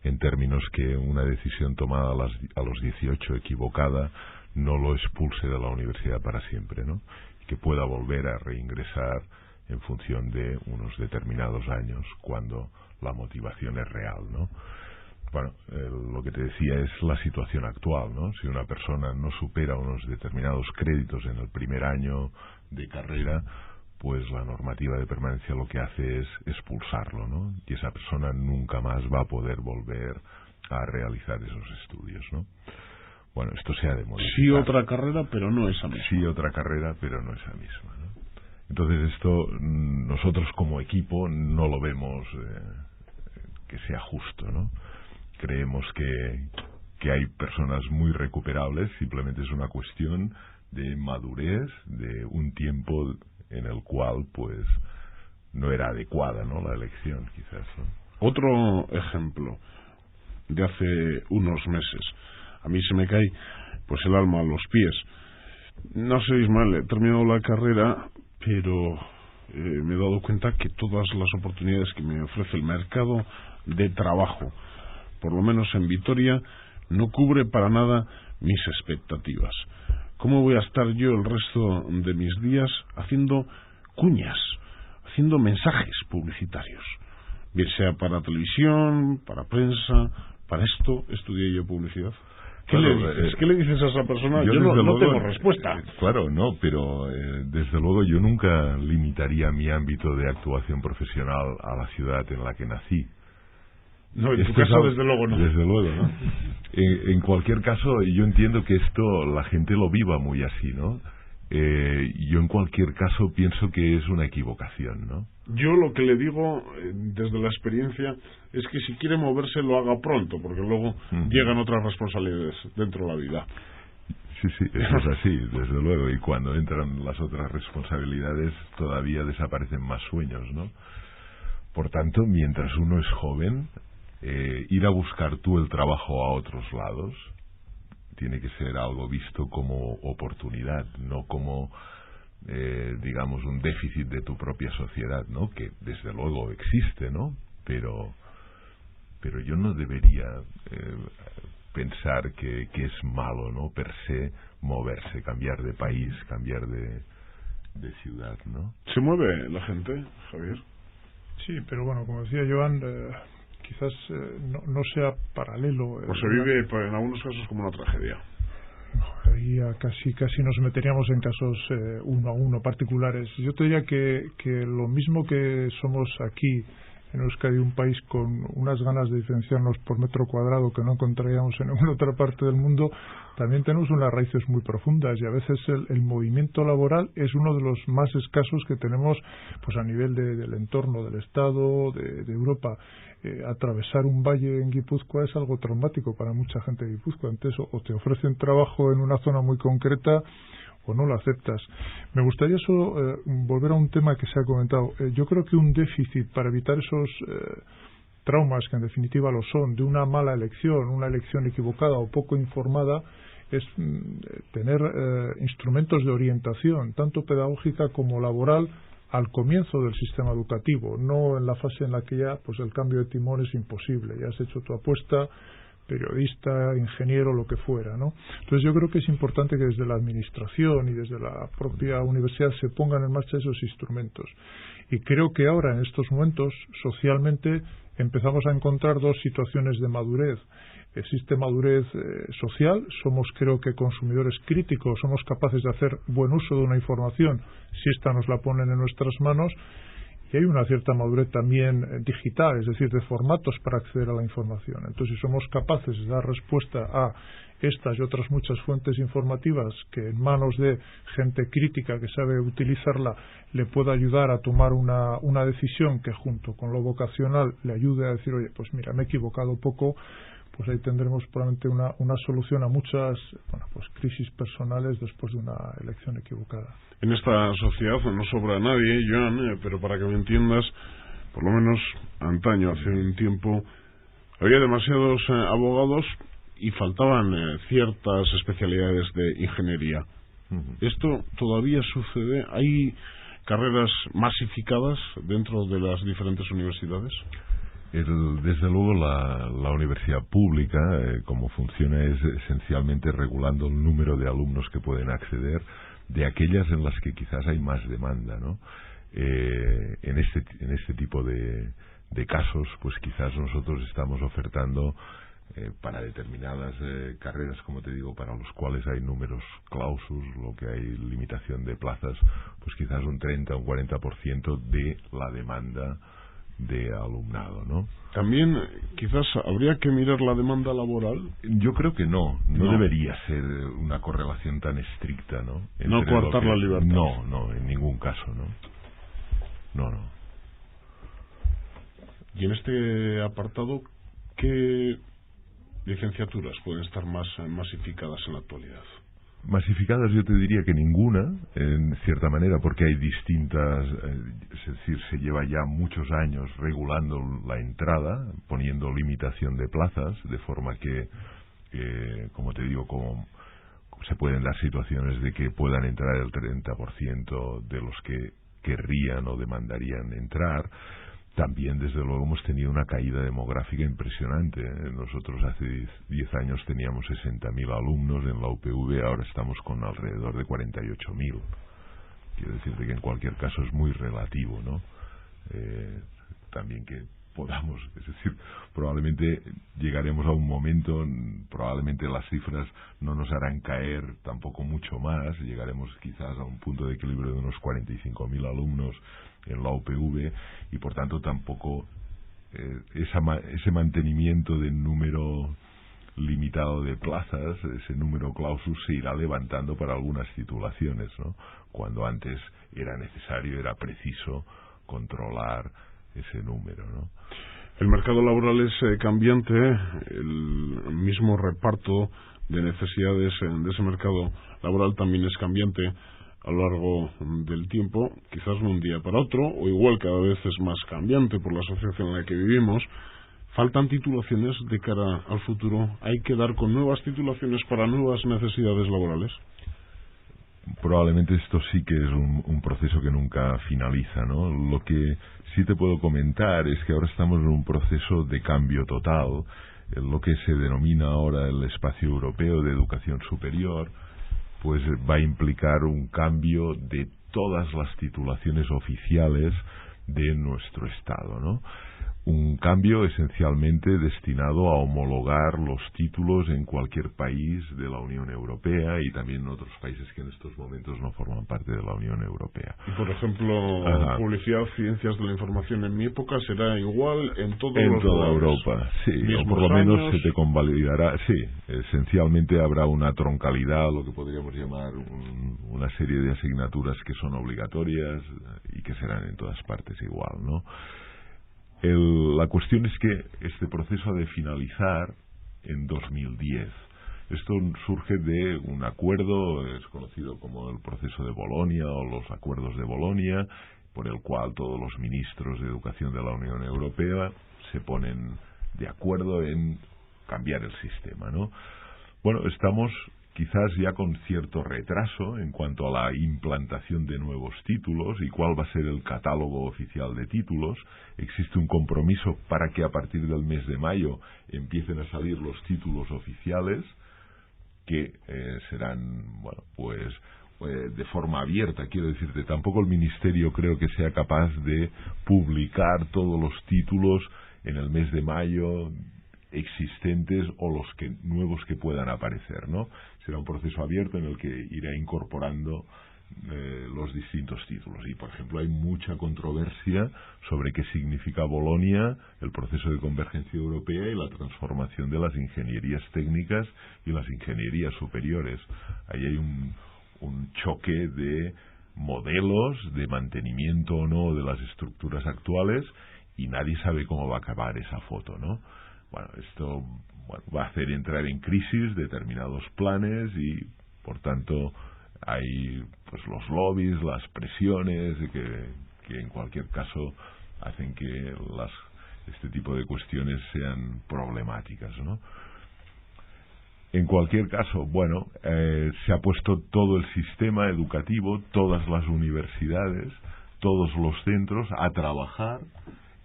en términos que una decisión tomada a los 18 equivocada no lo expulse de la universidad para siempre, ¿no? Y que pueda volver a reingresar en función de unos determinados años cuando la motivación es real, ¿no? Bueno, lo que te decía es la situación actual, ¿no? Si una persona no supera unos determinados créditos en el primer año de carrera, pues la normativa de permanencia lo que hace es expulsarlo, ¿no? Y esa persona nunca más va a poder volver a realizar esos estudios, ¿no? Bueno, esto se ha de modificar. Sí, otra carrera, pero no esa misma. Sí, otra carrera, pero no esa misma, ¿no? Entonces esto nosotros como equipo no lo vemos que sea justo, ¿no? Creemos que hay personas muy recuperables, simplemente es una cuestión de madurez, de un tiempo en el cual pues no era adecuada, ¿no?, la elección, quizás, ¿no? Otro ejemplo de hace unos meses. A mí se me cae pues el alma a los pies. No sé, Ismael, he terminado la carrera, pero me he dado cuenta que todas las oportunidades que me ofrece el mercado de trabajo, por lo menos en Vitoria, no cubre para nada mis expectativas. ¿Cómo voy a estar yo el resto de mis días haciendo cuñas, haciendo mensajes publicitarios? Bien sea para televisión, para prensa, para esto estudié yo publicidad. ¿Qué le dices a esa persona? Yo no tengo respuesta. Claro, no, pero desde luego yo nunca limitaría mi ámbito de actuación profesional a la ciudad en la que nací. No, en tu caso desde luego no. Desde luego, ¿no? En cualquier caso, yo entiendo que esto la gente lo viva muy así, ¿no? Yo en cualquier caso pienso que es una equivocación, ¿no? Yo lo que le digo desde la experiencia es que si quiere moverse lo haga pronto, porque luego llegan otras responsabilidades dentro de la vida. Sí, eso es así, desde luego, y cuando entran las otras responsabilidades todavía desaparecen más sueños, ¿no? Por tanto, mientras uno es joven, ir a buscar tú el trabajo a otros lados tiene que ser algo visto como oportunidad, no como digamos un déficit de tu propia sociedad, ¿no? Que desde luego existe, ¿no? Pero yo no debería pensar que es malo, ¿no?, per se moverse, cambiar de país, cambiar de ciudad, ¿no? ¿Se mueve la gente, Javier? Sí, pero bueno, como decía Joan, quizás no sea paralelo. O se vive en algunos casos como una tragedia. Ahí casi nos meteríamos en casos uno a uno particulares. Yo te diría que lo mismo que somos aquí en Euskadi, un país con unas ganas de diferenciarnos por metro cuadrado que no encontraríamos en ninguna otra parte del mundo, también tenemos unas raíces muy profundas, y a veces el movimiento laboral es uno de los más escasos que tenemos, pues a nivel del entorno del Estado, de Europa. Atravesar un valle en Guipúzcoa es algo traumático para mucha gente de Guipúzcoa. Entonces, o te ofrecen trabajo en una zona muy concreta o no lo aceptas. Me gustaría solo volver a un tema que se ha comentado. Yo creo que un déficit para evitar esos traumas, que en definitiva lo son, de una mala elección, una elección equivocada o poco informada, es tener instrumentos de orientación, tanto pedagógica como laboral, al comienzo del sistema educativo, no en la fase en la que ya pues el cambio de timón es imposible, ya has hecho tu apuesta, periodista, ingeniero, lo que fuera, ¿no? Entonces yo creo que es importante que desde la administración y desde la propia universidad se pongan en marcha esos instrumentos. Y creo que ahora, en estos momentos, socialmente, empezamos a encontrar dos situaciones de madurez. Existe madurez social, somos, creo que, consumidores críticos, somos capaces de hacer buen uso de una información si ésta nos la ponen en nuestras manos, y hay una cierta madurez también digital, es decir, de formatos para acceder a la información. Entonces, si somos capaces de dar respuesta a estas y otras muchas fuentes informativas que en manos de gente crítica que sabe utilizarla le pueda ayudar a tomar una decisión que junto con lo vocacional le ayude a decir, oye, pues mira, me he equivocado poco, pues ahí tendremos probablemente una solución a muchas crisis personales después de una elección equivocada. En esta sociedad no sobra nadie, Joan, pero para que me entiendas, por lo menos antaño, hace un tiempo, había demasiados abogados y faltaban ciertas especialidades de ingeniería. ¿Esto todavía sucede? ¿Hay carreras masificadas dentro de las diferentes universidades? Desde luego la universidad pública, como funciona, es esencialmente regulando el número de alumnos que pueden acceder de aquellas en las que quizás hay más demanda, ¿no? En este tipo de casos, pues quizás nosotros estamos ofertando para determinadas carreras, como te digo, para los cuales hay números clausus, lo que hay limitación de plazas, pues quizás un 30 o un 40% de la demanda de alumnado, ¿no? También quizás habría que mirar la demanda laboral. Yo creo que no debería ser una correlación tan estricta, ¿no? No coartar la libertad. No, en ningún caso, ¿no? No. Y en este apartado, ¿qué licenciaturas pueden estar más masificadas en la actualidad? Masificadas yo te diría que ninguna, en cierta manera, porque hay distintas, es decir, se lleva ya muchos años regulando la entrada, poniendo limitación de plazas, de forma que, como te digo, como se pueden dar situaciones de que puedan entrar el 30% de los que querrían o demandarían entrar. También, desde luego, hemos tenido una caída demográfica impresionante. Nosotros hace 10 años teníamos 60.000 alumnos en la UPV, ahora estamos con alrededor de 48.000. Quiero decirte que en cualquier caso es muy relativo, ¿no? También que podamos, es decir, probablemente llegaremos a un momento, probablemente las cifras no nos harán caer tampoco mucho más, llegaremos quizás a un punto de equilibrio de unos 45.000 alumnos en la UPV, y por tanto tampoco ese mantenimiento del número limitado de plazas, ese número clausus, se irá levantando para algunas titulaciones, ¿no? Cuando antes era necesario, era preciso controlar ese número, ¿no? El mercado laboral es cambiante, el mismo reparto de necesidades de ese mercado laboral también es cambiante a lo largo del tiempo, quizás de un día para otro, o igual cada vez es más cambiante por la sociedad en la que vivimos. Faltan titulaciones de cara al futuro. ¿Hay que dar con nuevas titulaciones para nuevas necesidades laborales? Probablemente esto sí que es un proceso que nunca finaliza, ¿no? Lo que sí te puedo comentar es que ahora estamos en un proceso de cambio total, en lo que se denomina ahora el espacio europeo de educación superior, pues va a implicar un cambio de todas las titulaciones oficiales de nuestro Estado, ¿no? un cambio esencialmente destinado a homologar los títulos en cualquier país de la Unión Europea y también en otros países que en estos momentos no forman parte de la Unión Europea. Y por ejemplo, publicidad, ciencias de la información en mi época será igual en toda Europa, sí, o por lo menos se te convalidará, sí, esencialmente habrá una troncalidad, lo que podríamos llamar una serie de asignaturas que son obligatorias y que serán en todas partes igual, ¿no? La cuestión es que este proceso ha de finalizar en 2010. Esto surge de un acuerdo, es conocido como el proceso de Bolonia o los acuerdos de Bolonia, por el cual todos los ministros de educación de la Unión Europea se ponen de acuerdo en cambiar el sistema, ¿no? Bueno, estamos quizás ya con cierto retraso en cuanto a la implantación de nuevos títulos y cuál va a ser el catálogo oficial de títulos. Existe un compromiso para que a partir del mes de mayo empiecen a salir los títulos oficiales que serán, bueno, pues de forma abierta, quiero decirte, tampoco el Ministerio creo que sea capaz de publicar todos los títulos en el mes de mayo existentes o los nuevos que puedan aparecer, ¿no? Será un proceso abierto en el que irá incorporando los distintos títulos. Y, por ejemplo, hay mucha controversia sobre qué significa Bolonia, el proceso de convergencia europea y la transformación de las ingenierías técnicas y las ingenierías superiores. Ahí hay un choque de modelos, de mantenimiento o no de las estructuras actuales, y nadie sabe cómo va a acabar esa foto, ¿no? Bueno, esto va a hacer entrar en crisis determinados planes y, por tanto, hay pues los lobbies, las presiones que en cualquier caso hacen que este tipo de cuestiones sean problemáticas, ¿no? En cualquier caso, bueno, se ha puesto todo el sistema educativo, todas las universidades, todos los centros a trabajar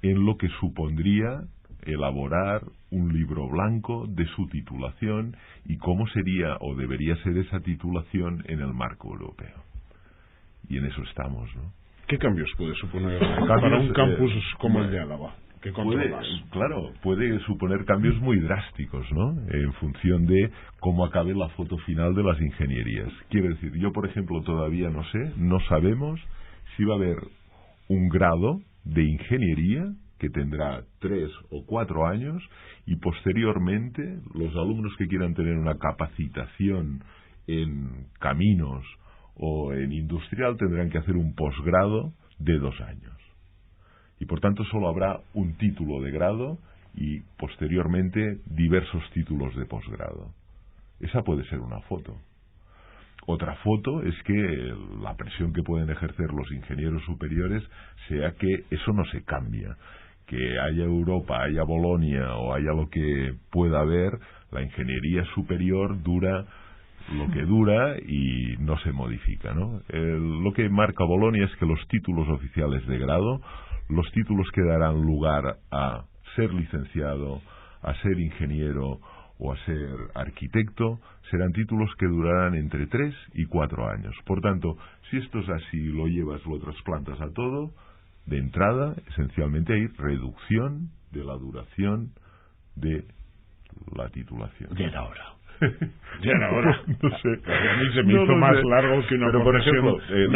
en lo que supondría elaborar un libro blanco de su titulación y cómo sería o debería ser esa titulación en el marco europeo. Y en eso estamos, ¿no? ¿Qué cambios puede suponer para un campus como el de Álava? Puede suponer cambios muy drásticos, ¿no? En función de cómo acabe la foto final de las ingenierías. Quiero decir, yo, por ejemplo, todavía no sabemos si va a haber un grado de ingeniería que tendrá 3 o 4 años y posteriormente los alumnos que quieran tener una capacitación en caminos o en industrial tendrán que hacer un posgrado de 2 años. Y por tanto solo habrá un título de grado y posteriormente diversos títulos de posgrado. Esa puede ser una foto. Otra foto es que la presión que pueden ejercer los ingenieros superiores sea que eso no se cambia. Que haya Europa, haya Bolonia o haya lo que pueda haber, la ingeniería superior dura lo que dura y no se modifica, ¿no? Lo que marca Bolonia es que los títulos oficiales de grado, los títulos que darán lugar a ser licenciado, a ser ingeniero o a ser arquitecto, serán títulos que durarán entre 3 y 4 años. Por tanto, si esto es así, lo trasplantas a todo, de entrada, esencialmente hay reducción de la duración de la titulación. Ya era hora. No sé. A mí se me hizo más largo que una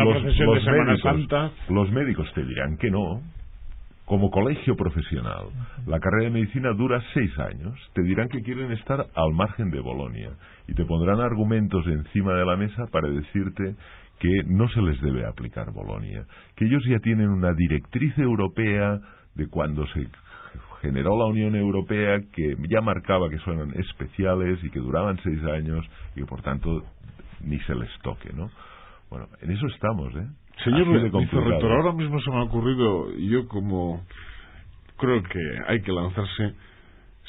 procesión de Semana Santa. Los médicos te dirán que no. Como colegio profesional, la carrera de medicina dura 6 años. Te dirán que quieren estar al margen de Bolonia y te pondrán argumentos encima de la mesa para decirte que no se les debe aplicar Bolonia, que ellos ya tienen una directriz europea de cuando se generó la Unión Europea que ya marcaba que son especiales y que duraban 6 años y que por tanto ni se les toque, ¿no? Bueno, en eso estamos, ¿eh? Señor vicerrector, ahora mismo se me ha ocurrido, y yo como creo que hay que lanzarse,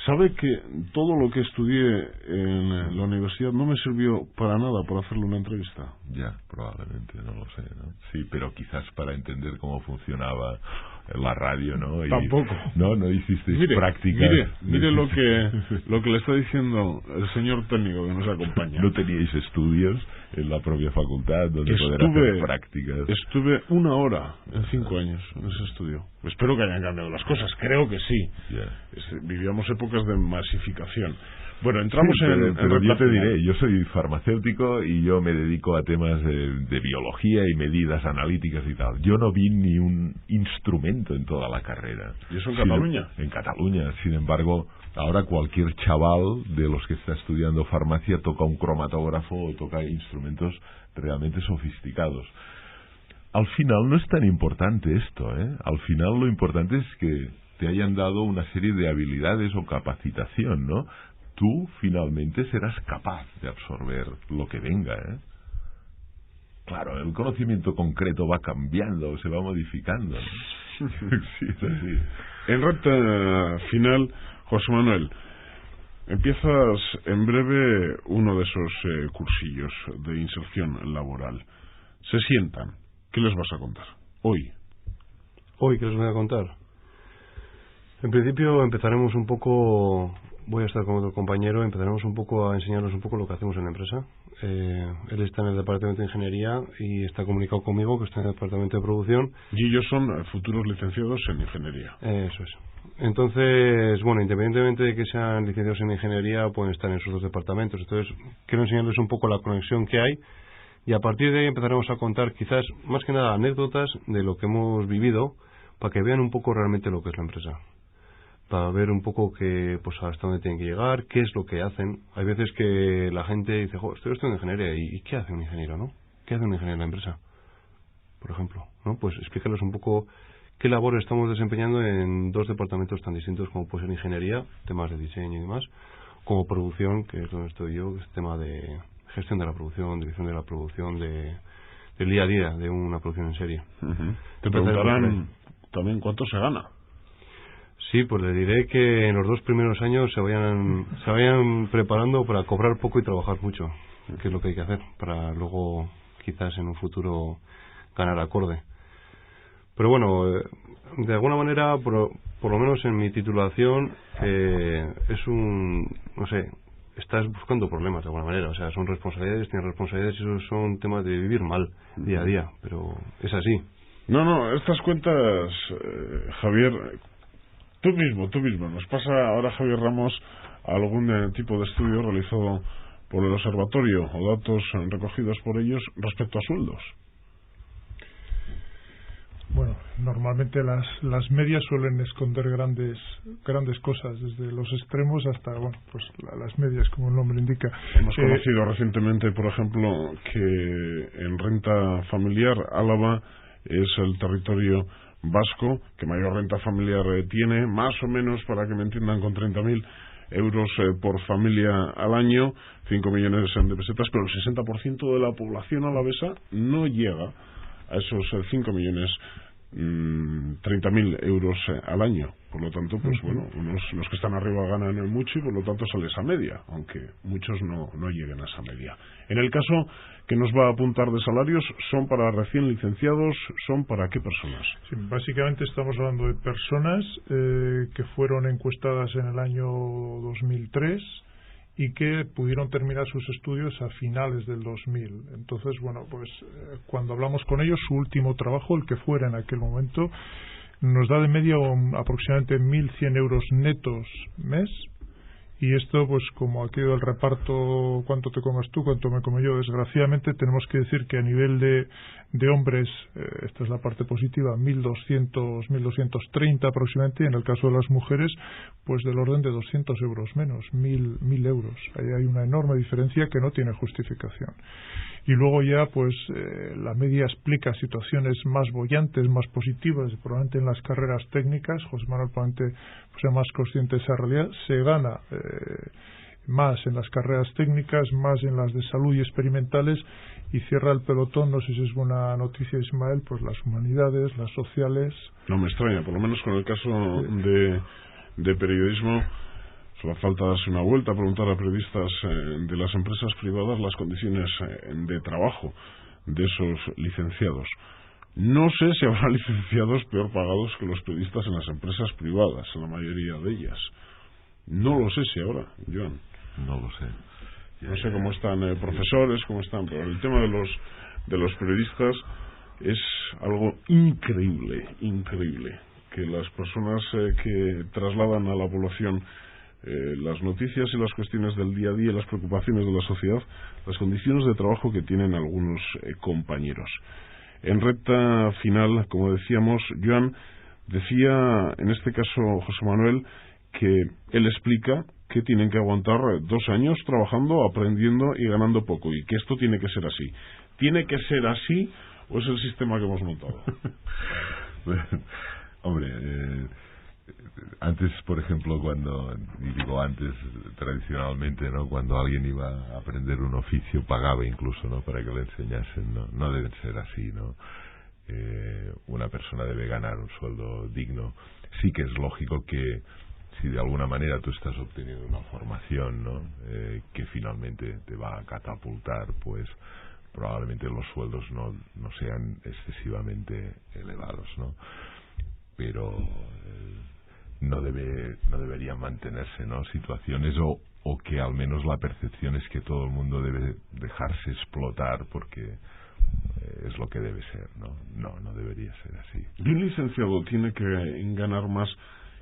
Sabe que todo lo que estudié en la universidad no me sirvió para nada por hacerle una entrevista. Ya, probablemente, no lo sé, ¿no? Sí, pero quizás para entender cómo funcionaba la radio, ¿no? Tampoco. No hicisteis prácticas. Mire lo que le está diciendo el señor técnico que nos acompaña. No teníais estudios en la propia facultad donde poder hacer prácticas. Estuve 1 hora en 5 años en ese estudio. Espero que hayan cambiado las cosas, creo que sí. Vivíamos épocas de masificación. Bueno, entramos pero yo te diré, yo soy farmacéutico y yo me dedico a temas de biología y medidas analíticas y tal. Yo no vi ni un instrumento en toda la carrera. ¿Y eso en Cataluña? En Cataluña. Sin embargo, ahora cualquier chaval de los que está estudiando farmacia toca un cromatógrafo o toca instrumentos realmente sofisticados. Al final no es tan importante esto, ¿eh? Al final lo importante es que te hayan dado una serie de habilidades o capacitación, ¿no? Tú finalmente serás capaz de absorber lo que venga, ¿eh? Claro, el conocimiento concreto va cambiando, se va modificando, ¿no? Sí, es así. En recta final, José Manuel, empiezas en breve uno de esos cursillos de inserción laboral. Se sientan. ¿Qué les vas a contar hoy? ¿Hoy qué les voy a contar? En principio empezaremos un poco... Voy a estar con otro compañero, empezaremos un poco a enseñarnos un poco lo que hacemos en la empresa. Él está en el departamento de ingeniería y está comunicado conmigo, que está en el departamento de producción. Y ellos son futuros licenciados en ingeniería. Eso es. Entonces, bueno, independientemente de que sean licenciados en ingeniería, pueden estar en esos 2 departamentos. Entonces, quiero enseñarles un poco la conexión que hay y a partir de ahí empezaremos a contar quizás, más que nada, anécdotas de lo que hemos vivido para que vean un poco realmente lo que es la empresa. Para ver un poco que, pues hasta dónde tienen que llegar, qué es lo que hacen. Hay veces que la gente dice, estoy estudiando ingeniería, ¿y qué hace un ingeniero, no? ¿Qué hace un ingeniero en la empresa? Por ejemplo, ¿no? Pues explícanos un poco qué labor estamos desempeñando en 2 departamentos tan distintos como puede ser ingeniería, temas de diseño y demás, como producción, que es donde estoy yo, que es tema de gestión de la producción, dirección de la producción, del día a día de una producción en serie. Te preguntarán también cuánto se gana. Sí, pues le diré que en los 2 primeros años se vayan preparando para cobrar poco y trabajar mucho, que es lo que hay que hacer, para luego quizás en un futuro ganar acorde. Pero bueno, de alguna manera, por lo menos en mi titulación, es no sé, estás buscando problemas de alguna manera, o sea, son responsabilidades, tienes responsabilidades y esos son temas de vivir mal día a día, pero es así. No, estas cuentas, Javier... Tú mismo. Nos pasa ahora, Javier Ramos, algún tipo de estudio realizado por el observatorio o datos recogidos por ellos respecto a sueldos. Bueno, normalmente las medias suelen esconder grandes cosas, desde los extremos hasta, bueno, pues las medias, como el nombre indica. Hemos conocido recientemente, por ejemplo, que en renta familiar Álava es el territorio vasco que mayor renta familiar tiene, más o menos, para que me entiendan, con 30.000 euros por familia al año, 5 millones de pesetas, pero el 60% de la población alavesa no llega a esos 5 millones 30.000 euros al año. Por lo tanto, pues bueno, los que están arriba ganan mucho y por lo tanto sale esa media, aunque muchos no lleguen a esa media. En el caso que nos va a apuntar de salarios, ¿son para recién licenciados? ¿Son para qué personas? Sí, básicamente estamos hablando de personas que fueron encuestadas en el año 2003 y que pudieron terminar sus estudios a finales del 2000. Entonces, bueno, pues cuando hablamos con ellos, su último trabajo, el que fuera en aquel momento, nos da de media aproximadamente 1.100 euros netos mes. Y esto, pues como aquí el reparto, cuánto te comes tú, cuánto me como yo, desgraciadamente tenemos que decir que a nivel de hombres, esta es la parte positiva, 1.200, 1.230 aproximadamente, y en el caso de las mujeres, pues del orden de 200 euros menos, 1.000 euros. Ahí hay una enorme diferencia que no tiene justificación. Y luego ya, pues la media explica situaciones más bollantes, más positivas, probablemente en las carreras técnicas. José Manuel probablemente sea más consciente de esa realidad. Se gana más en las carreras técnicas, más en las de salud y experimentales, y cierra el pelotón, no sé si es buena noticia, Ismael, pues las humanidades, las sociales. No me extraña, por lo menos con el caso de periodismo Solo falta darse una vuelta a preguntar a periodistas de las empresas privadas las condiciones de trabajo de esos licenciados. No sé si habrá licenciados peor pagados que los periodistas en las empresas privadas, en la mayoría de ellas. No lo sé si habrá, Joan. No lo sé. No sé cómo están profesores, cómo están, pero el tema de los periodistas es algo increíble, que las personas que trasladan a la población las noticias y las cuestiones del día a día, las preocupaciones de la sociedad, las condiciones de trabajo que tienen algunos compañeros. En recta final, como decíamos, Joan, decía en este caso José Manuel que él explica que tienen que aguantar 2 años trabajando, aprendiendo y ganando poco, y que esto tiene que ser así. ¿Tiene que ser así o es el sistema que hemos montado? Bueno, hombre, antes, por ejemplo, antes tradicionalmente, ¿no?, cuando alguien iba a aprender un oficio pagaba incluso, ¿no?, para que le enseñasen. No deben ser así, ¿no? Una persona debe ganar un sueldo digno. Sí que es lógico que si de alguna manera tú estás obteniendo una formación, ¿no?, que finalmente te va a catapultar, pues probablemente los sueldos no sean excesivamente elevados, ¿no? Pero no deberían mantenerse, ¿no?, situaciones o que al menos la percepción es que todo el mundo debe dejarse explotar porque es lo que debe ser, ¿no? No debería ser así. ¿Y un licenciado tiene que ganar más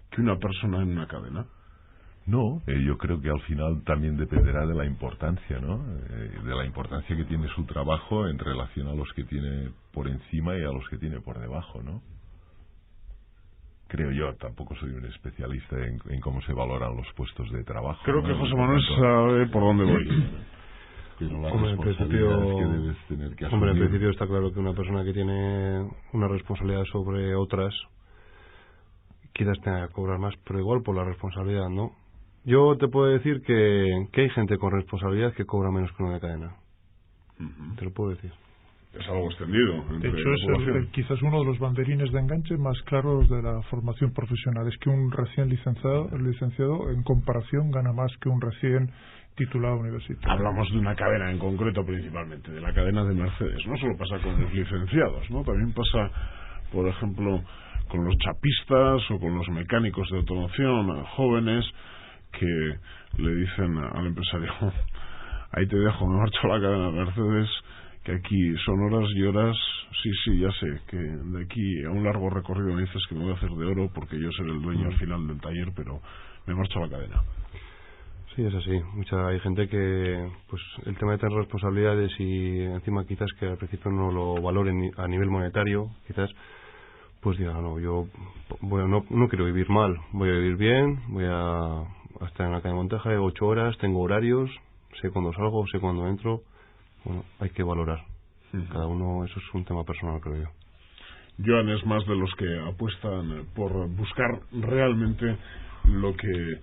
que una persona en una cadena? No, yo creo que al final también dependerá de la importancia, ¿no? De la importancia que tiene su trabajo en relación a los que tiene por encima y a los que tiene por debajo, ¿no? Creo yo, tampoco soy un especialista en cómo se valoran los puestos de trabajo. Creo, ¿no?, que José Manuel sabe por dónde voy. Pero la responsabilidad que debes tener que asumir. Hombre, en principio está claro que una persona que tiene una responsabilidad sobre otras quizás tenga que cobrar más, pero igual por la responsabilidad, ¿no? Yo te puedo decir que hay gente con responsabilidad que cobra menos que una de cadena. Te lo puedo decir. Es algo extendido. De hecho, es quizás uno de los banderines de enganche más claros de la formación profesional. Es que un recién licenciado en comparación gana más que un recién titulado universitario. Hablamos de una cadena en concreto principalmente, de la cadena de Mercedes. No solo pasa con los licenciados, ¿no? También pasa, por ejemplo, con los chapistas o con los mecánicos de automoción, jóvenes que le dicen al empresario: ahí te dejo, me marcho a la cadena de Mercedes, que aquí son horas y horas. Sí, ya sé, que de aquí a un largo recorrido me dices que me voy a hacer de oro porque yo seré el dueño al final del taller, pero me marcho a la cadena. Sí, es así. Hay gente que, pues, el tema de tener responsabilidades y encima quizás que al principio no lo valoren a nivel monetario, quizás, pues diga, no, yo no quiero vivir mal, voy a vivir bien, voy a estar en la calle de montaje 8 horas, tengo horarios, sé cuándo salgo, sé cuándo entro. Bueno, hay que valorar. Cada uno, eso es un tema personal, creo yo. Joan es más de los que apuestan por buscar realmente lo que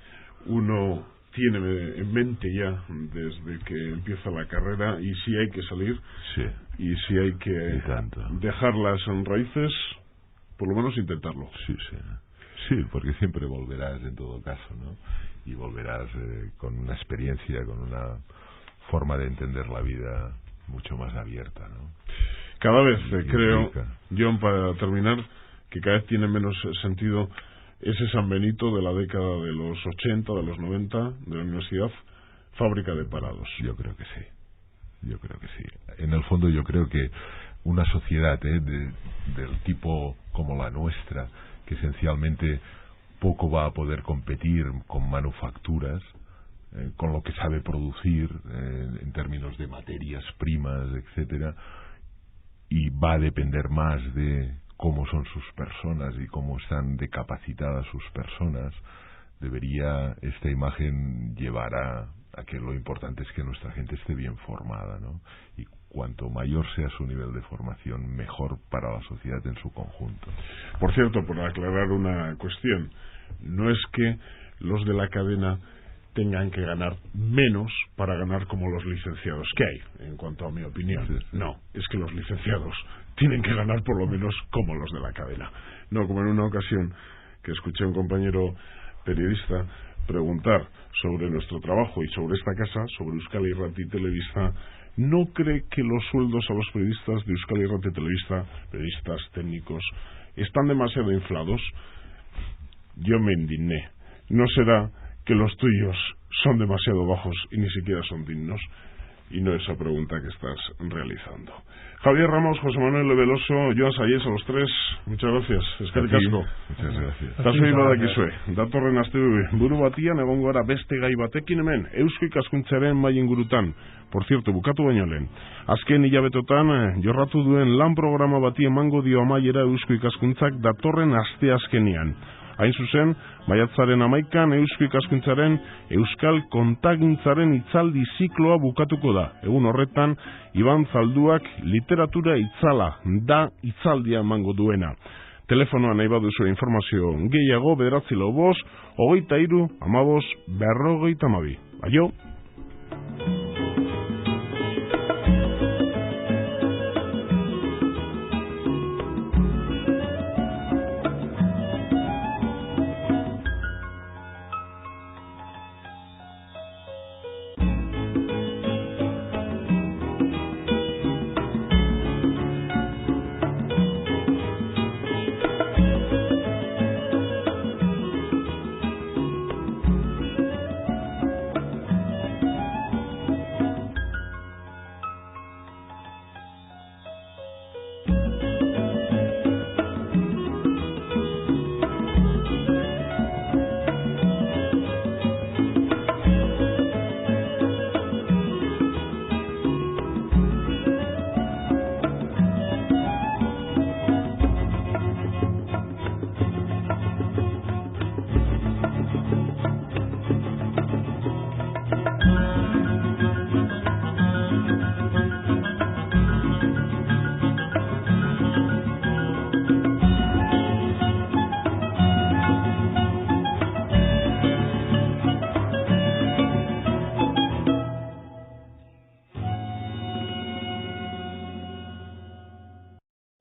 uno tiene en mente ya desde que empieza la carrera, y si hay que salir, sí, y si hay que dejarlas en raíces, por lo menos intentarlo. Sí, porque siempre volverás en todo caso, ¿no? Y volverás con una experiencia, con una forma de entender la vida mucho más abierta, ¿no? Cada vez creo, John, para terminar, que cada vez tiene menos sentido ese San Benito de la década de los 80, de los 90, de la universidad, fábrica de parados. Yo creo que sí. En el fondo yo creo que una sociedad del tipo como la nuestra, que esencialmente poco va a poder competir con manufacturas, con lo que sabe producir en términos de materias primas, etcétera, y va a depender más de cómo son sus personas y cómo están decapacitadas sus personas. Debería esta imagen llevar a que lo importante es que nuestra gente esté bien formada, ¿no? Y cuanto mayor sea su nivel de formación, mejor para la sociedad en su conjunto. Por cierto, por aclarar una cuestión, no es que los de la cadena tengan que ganar menos para ganar como los licenciados que hay, en cuanto a mi opinión. Sí. No, es que los licenciados tienen que ganar por lo menos como los de la cadena. No como en una ocasión que escuché a un compañero periodista preguntar sobre nuestro trabajo y sobre esta casa, sobre Euskal Irrati Telebista, ¿no cree que los sueldos a los periodistas de Euskal Irrati Telebista, periodistas técnicos, están demasiado inflados? Yo me indigné. ¿No será que los tuyos son demasiado bajos y ni siquiera son dignos? Y no esa pregunta que estás realizando. Javier Ramos, José Manuel Veloso, Joan Sayes, a los tres, muchas gracias. Eskerrik asko. Muchas gracias. Tasoi badakizue, datorren aste buru batian egongo gara beste gai batekin hemen, Eusko Ikaskuntzaren mai ingurutan. Por cierto, bukatu baino lehen. Azken hilabetotan jorratu duen lan programa bati emango dio amaiera Eusko Ikaskuntzak datorren aste azkenean. Hain zuzen, maiatzaren 11an Eusko Ikaskuntzaren Euskal Kontagintzaren hitzaldi zikloa bukatuko da. Egun horretan, Iban Zalduak literatura itzala da hitzaldia emango duena. Telefonoa nahi baduzu informazio gehiago 945 23 15 52. Aio!